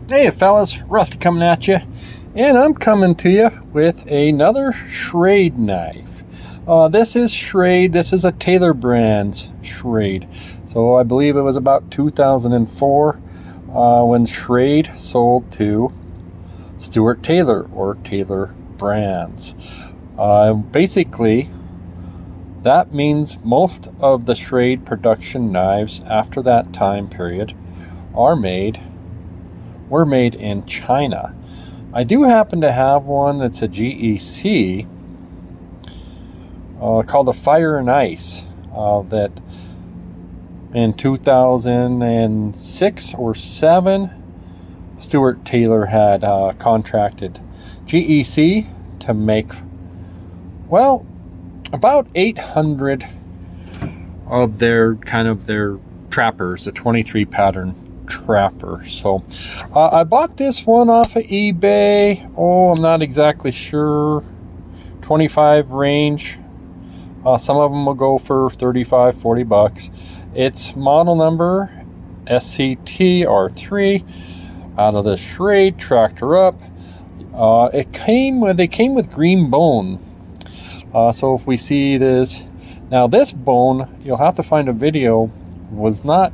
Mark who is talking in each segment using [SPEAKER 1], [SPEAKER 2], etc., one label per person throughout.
[SPEAKER 1] Hey fellas, Rusty coming at you, and I'm coming to you with another Schrade knife. This is Schrade. This is a Taylor brand Schrade. So I believe it was about 2004 when Schrade sold to Stuart Taylor or Taylor Brands. Basically, that means most of the Schrade production knives after that time period were made in China. I do happen to have one that's a GEC called the Fire and Ice that in 2006 or 7 Stuart Taylor had contracted GEC to make, well, about 800 of their trappers, the 23 pattern trapper. So I bought this one off of eBay. I'm not exactly sure, 25 range. Some of them will go for 35, 40 bucks. It's model number SCTR3 out of the Schrade Tractor Up. They came with green bone. So if we see this now, this bone, you'll have to find a video, was not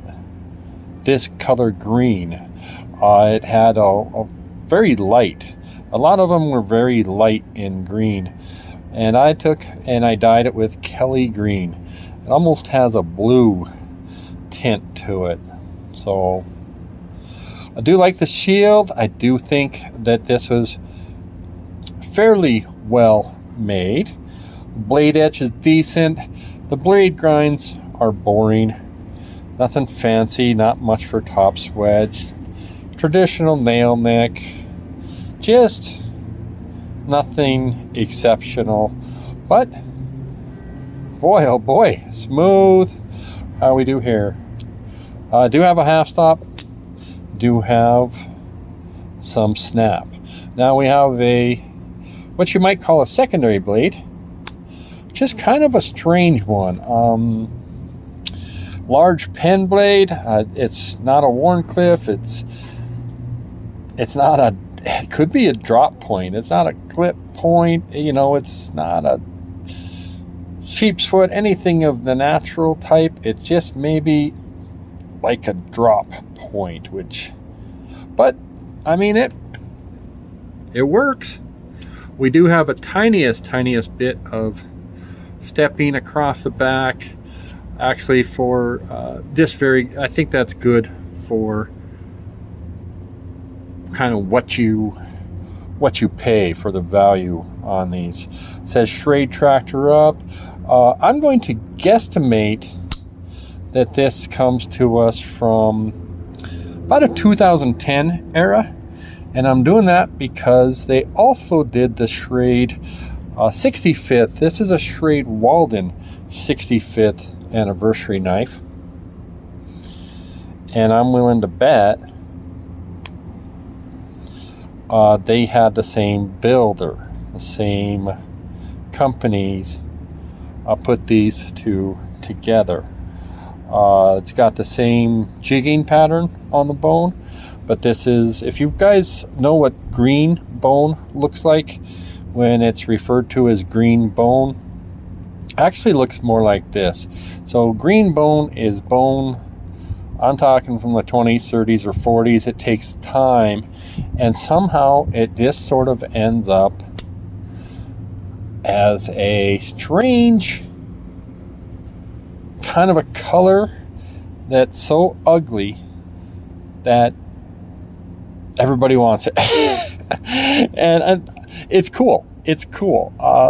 [SPEAKER 1] this color green. It had a very light, a lot of them were very light in green, and I took and I dyed it with Kelly green. It almost has a blue tint to it. So I do like the shield. I do think that this was fairly well made. The blade edge is decent. The blade grinds are boring. Nothing fancy, not much for tops wedge. Traditional nail nick. Just nothing exceptional. But boy, oh boy, smooth. How we do here. Do have a half stop. Do have some snap. Now we have what you might call a secondary blade, which is kind of a strange one. Large pen blade. It's not a Warncliffe. It's not a. It could be a drop point. It's not a clip point. It's not a sheep's foot. Anything of the natural type. It's just maybe like a drop point. But I mean it works. We do have a tiniest bit of stepping across the back. Actually, for I think that's good for kind of what you pay for the value on these. It says Schrade Tractor Up. I'm going to guesstimate that this comes to us from about a 2010 era, and I'm doing that because they also did the Schrade 65th. This is a Schrade Walden 65th anniversary knife, and I'm willing to bet they had the same builder, the same companies put these two together. It's got the same jigging pattern on the bone, but this is, if you guys know what green bone looks like when it's referred to as green bone, actually looks more like this. So green bone is bone, I'm talking from the 20s, 30s, or 40s. It takes time, and somehow it just sort of ends up as a strange kind of a color that's so ugly that everybody wants it. and it's cool.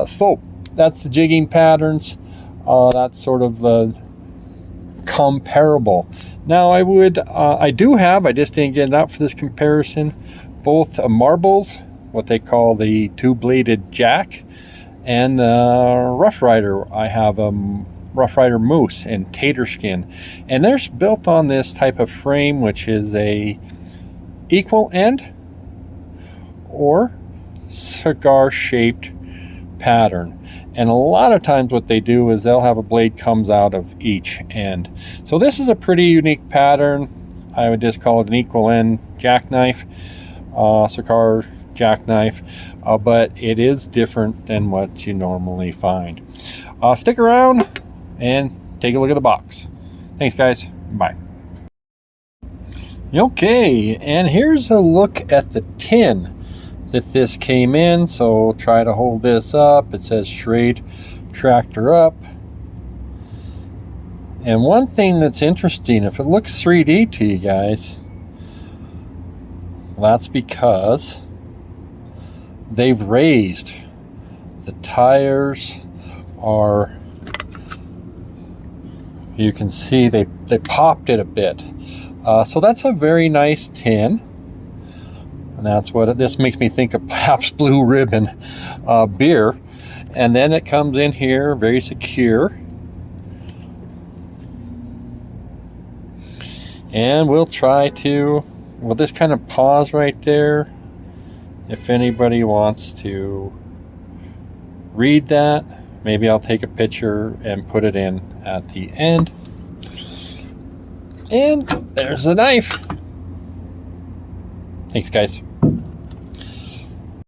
[SPEAKER 1] So that's the jigging patterns. That's sort of the comparable. Now I just didn't get it out for this comparison, both marbles, what they call the two-bladed jack, and Rough Rider. I have a Rough Rider Moose in tater skin, and they're built on this type of frame, which is a equal end or cigar shaped pattern. And a lot of times what they do is they'll have a blade comes out of each end. So this is a pretty unique pattern. I would just call it an equal end jackknife, cigar jackknife, but it is different than what you normally find. Stick around and take a look at the box. Thanks, guys. Bye. Okay, and here's a look at the tin that this came in. So try to hold this up. It says Schrade Tractor Up. And one thing that's interesting, if it looks 3D to you guys, well, that's because they've raised. The tires are, you can see they popped it a bit. So that's a very nice tin. And that's what this makes me think of, perhaps Blue Ribbon beer. And then it comes in here very secure. And we'll try to, we'll just kind of pause right there if anybody wants to read that. Maybe I'll take a picture and put it in at the end. And there's the knife. Thanks, guys.